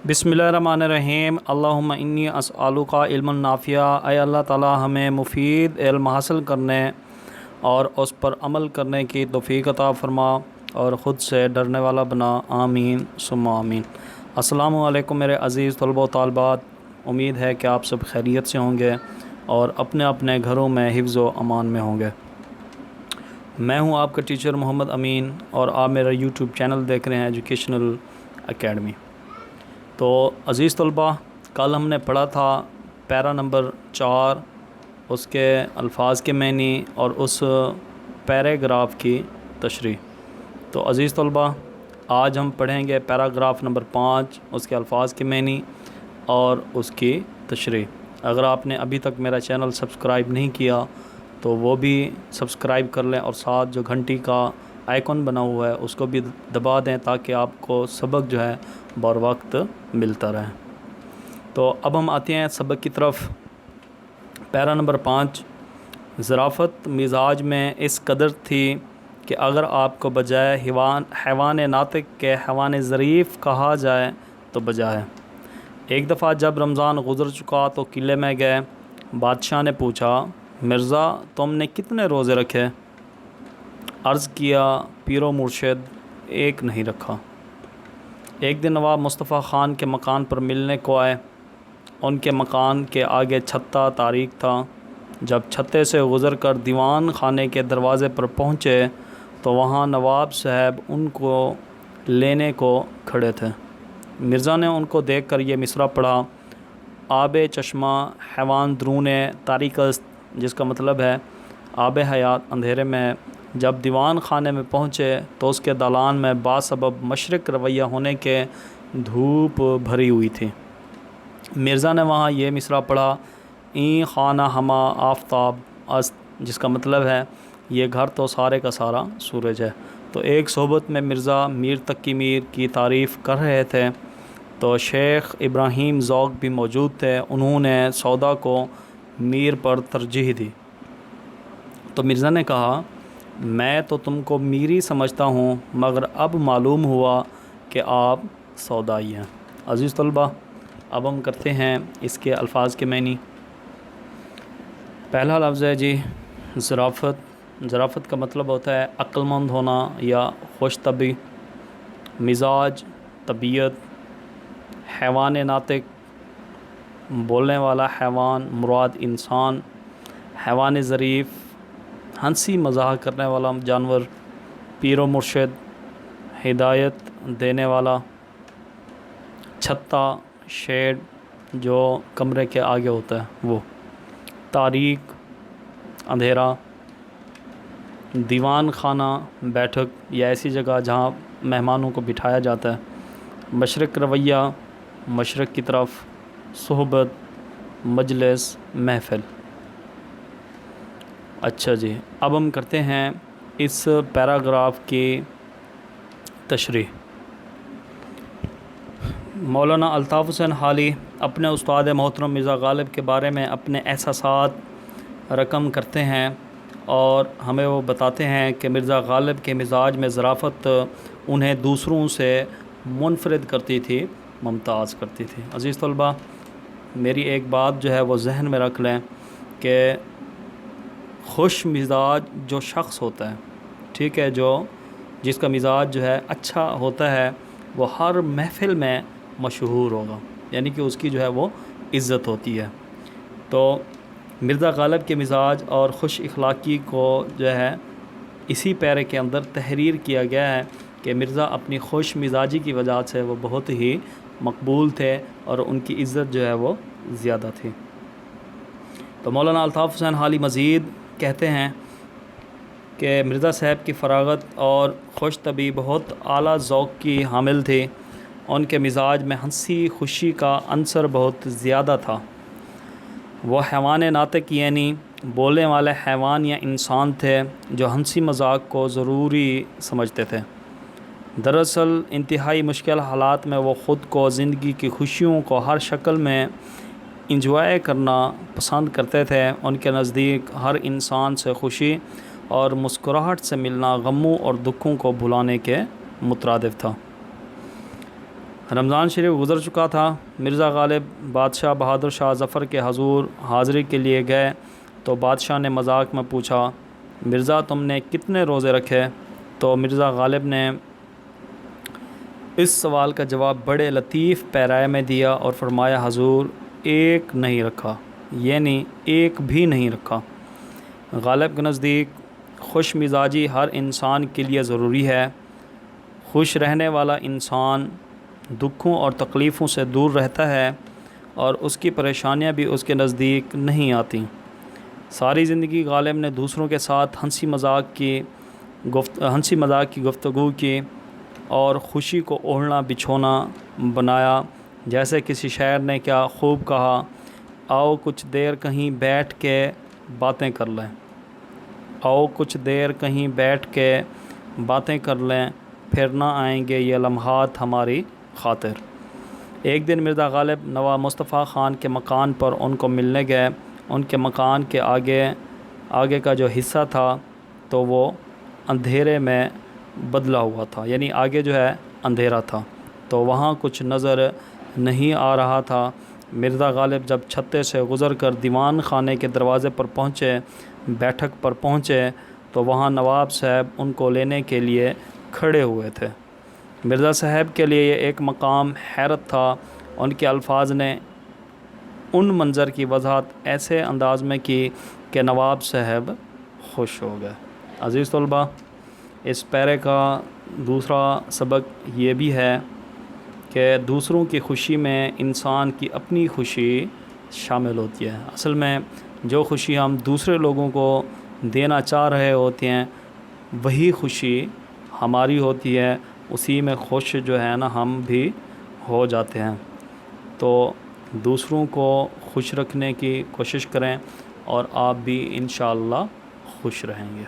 बिस्मिल्लाहिर्रहमानिर्रहीम। अल्लाहुम्मा इन्नी अस्अलुका इल्मन नाफिया। ऐ अल्लाह ताला हमें मुफीद इल्म हासिल करने और उस पर अमल करने की तौफीक अता फ़रमा और ख़ुद से डरने वाला बना। आमीन सुम्मा आमीन। अस्सलामु अलैकुम मेरे अज़ीज़ तलबा व तालिबात। उम्मीद है कि आप सब खैरियत से होंगे और अपने अपने घरों में हिफ्ज़ व अमान में होंगे। मैं हूं आपका टीचर मोहम्मद अमीन और आप मेरा यूट्यूब चैनल देख रहे हैं एजुकेशनल एकेडमी। तो अज़ीज़ तलबा, कल हमने पढ़ा था पैरा नंबर 4, उसके अल्फाज के मैनी और उस पैराग्राफ की तशरीह। तो अज़ीज़ तलबा, आज हम पढ़ेंगे पैराग्राफ नंबर 5, उसके अल्फाज के मैनी और उसकी तशरीह। अगर आपने अभी तक मेरा चैनल सब्सक्राइब नहीं किया तो वो भी सब्सक्राइब कर लें और साथ जो घंटी का आइकॉन बना हुआ है उसको भी दबा दें ताकि आपको सबक जो है बर वक्त मिलता रहे। तो अब हम आते हैं सबक की तरफ। पैरा नंबर 5, ज़राफ़त मिजाज में इस कदर थी कि अगर आपको बजाय हैवान नातिक के हैवान ज़रीफ़ कहा जाए तो बजाय। एक दफ़ा जब रमज़ान गुज़र चुका तो किले में गए। बादशाह ने पूछा, मिर्ज़ा तुमने कितने रोज़े रखे? अर्ज़ किया, पीरो मुर्शिद, एक नहीं रखा। एक दिन नवाब मुस्तफ़ा ख़ान के मकान पर मिलने को आए। उनके मकान के आगे छत्ता तारीक था। जब छत्ते से गुज़र कर दीवान खाने के दरवाज़े पर पहुँचे तो वहाँ नवाब साहब उनको लेने को खड़े थे। मिर्ज़ा ने उनको देखकर ये मिसरा पढ़ा, आब चश्मा हैवान द्रून तारीकस्त, जिसका मतलब है आब हयात अंधेरे में। जब दीवान खाने में पहुँचे तो उसके दालान में बासबब मशरक़ रवैया होने के धूप भरी हुई थी। मिर्ज़ा ने वहाँ ये मिसरा पढ़ा, ई खाना हमा आफ्ताब अस्त, जिसका मतलब है ये घर तो सारे का सारा सूरज है। तो एक सोहबत में मिर्ज़ा मीर तकी मीर की तारीफ़ कर रहे थे तो शेख इब्राहीम ज़ौक़ भी मौजूद थे। उन्होंने सौदा को मीर पर तरजीह दी। तो मिर्ज़ा ने कहा, मैं तो तुमको मीरी समझता हूँ मगर अब मालूम हुआ कि आप सौदाई हैं। अज़ीज़ तलबा, अब हम करते हैं इसके अल्फाज के मैनी। पहला लफ्ज़ है जी ज़राफ़त। ज़राफ़त का मतलब होता है अक्लमंद होना या खुश तबी। मिजाज, तबीयत। हैवान नातिक, बोलने वाला हैवान, मुराद इंसान। हैवान ज़रीफ़, हंसी मजाक करने वाला जानवर। पीरो मुर्शिद, हिदायत देने वाला। छत्ता, शेड, जो कमरे के आगे होता है वो। तारीक, अंधेरा। दीवान खाना, बैठक या ऐसी जगह जहाँ मेहमानों को बिठाया जाता है। मशरक़ रवैया, मशरक़ की तरफ। सोहबत, मजलिस, महफ़िल। अच्छा जी, अब हम करते हैं इस पैराग्राफ की तशरीह। मौलाना अल्ताफ़ हुसैन हाली अपने उस्ताद मोहतरम मिर्ज़ा गालिब के बारे में अपने एहसासात रकम करते हैं और हमें वो बताते हैं कि मिर्ज़ा गालिब के मिजाज में ज़राफ़त उन्हें दूसरों से मुनफरिद करती थी, मुमताज़ करती थी। अज़ीज़ तलबा, मेरी एक बात जो है वो जहन में रख लें कि खुश मिजाज जो शख्स होता है, ठीक है, जिसका मिजाज जो है अच्छा होता है वो हर महफ़िल में मशहूर होगा, यानी कि उसकी जो है वो इज़्ज़त होती है। तो मिर्ज़ा गालिब के मिजाज और खुश इखलाक़ी को जो है इसी पैरे के अंदर तहरीर किया गया है कि मिर्ज़ा अपनी खुश मिजाजी की वजह से वो बहुत ही मकबूल थे और उनकी इज़्ज़त जो है वो ज़्यादा थी। तो मौलाना अल्ताफ़ हुसैन हाली मज़ीद कहते हैं कि मिर्ज़ा साहब की फ़रागत और खुश तबी बहुत आला ज़ौक़ की हामिल थे। उनके मिजाज में हंसी खुशी का अंसर बहुत ज़्यादा था। वो हैवान नातिक यानी बोलने वाले हैवान या इंसान थे जो हंसी मजाक को ज़रूरी समझते थे। दरअसल इंतहाई मुश्किल हालात में वो ख़ुद को ज़िंदगी की खुशियों को हर शक्ल में इंजॉय करना पसंद करते थे। उनके नज़दीक हर इंसान से खुशी और मुस्कुराहट से मिलना गमों और दुखों को भुलाने के मुतरादिफ था। رمضان شریف گزر چکا تھا۔ مرزا غالب بادشاہ بہادر شاہ ظفر کے حضور حاضری کے لیے گئے تو بادشاہ نے مذاق میں پوچھا، مرزا تم نے کتنے روزے رکھے؟ تو مرزا غالب نے اس سوال کا جواب بڑے لطیف پیرائے میں دیا اور فرمایا، حضور ایک نہیں رکھا، یعنی ایک بھی نہیں رکھا۔ غالب کے نزدیک خوش مزاجی ہر انسان کے لیے ضروری ہے۔ خوش رہنے والا انسان دکھوں اور تکلیفوں سے دور رہتا ہے اور اس کی پریشانیاں بھی اس کے نزدیک نہیں آتیں۔ ساری زندگی غالب نے دوسروں کے ساتھ ہنسی مذاق کی گفتگو کی اور خوشی کو اوڑھنا بچھونا بنایا۔ جیسے کسی شاعر نے کیا خوب کہا، آؤ کچھ دیر کہیں بیٹھ کے باتیں کر لیں، آؤ کچھ دیر کہیں بیٹھ کے باتیں کر لیں، پھر نہ آئیں گے یہ لمحات ہماری خاطر۔ ایک دن مرزا غالب نواب مصطفیٰ خان کے مکان پر ان کو ملنے گئے۔ ان کے مکان کے آگے کا جو حصہ تھا تو وہ اندھیرے میں بدلا ہوا تھا، یعنی آگے جو ہے اندھیرا تھا تو وہاں کچھ نظر نہیں آ رہا تھا۔ مرزا غالب جب چھتے سے گزر کر دیوان خانے کے دروازے پر پہنچے، بیٹھک پر پہنچے تو وہاں نواب صاحب ان کو لینے کے لیے کھڑے ہوئے تھے۔ مرزا صاحب کے لیے یہ ایک مقام حیرت تھا۔ ان کے الفاظ نے ان منظر کی وضاحت ایسے انداز میں کی کہ نواب صاحب خوش ہو گئے۔ عزیز طلباء، اس پیرے کا دوسرا سبق یہ بھی ہے کہ دوسروں کی خوشی میں انسان کی اپنی خوشی شامل ہوتی ہے۔ اصل میں جو خوشی ہم دوسرے لوگوں کو دینا چاہ رہے ہوتے ہیں وہی خوشی ہماری ہوتی ہے، اسی میں خوش جو ہے نا ہم بھی ہو جاتے ہیں۔ تو دوسروں کو خوش رکھنے کی کوشش کریں اور آپ بھی انشاءاللہ خوش رہیں گے۔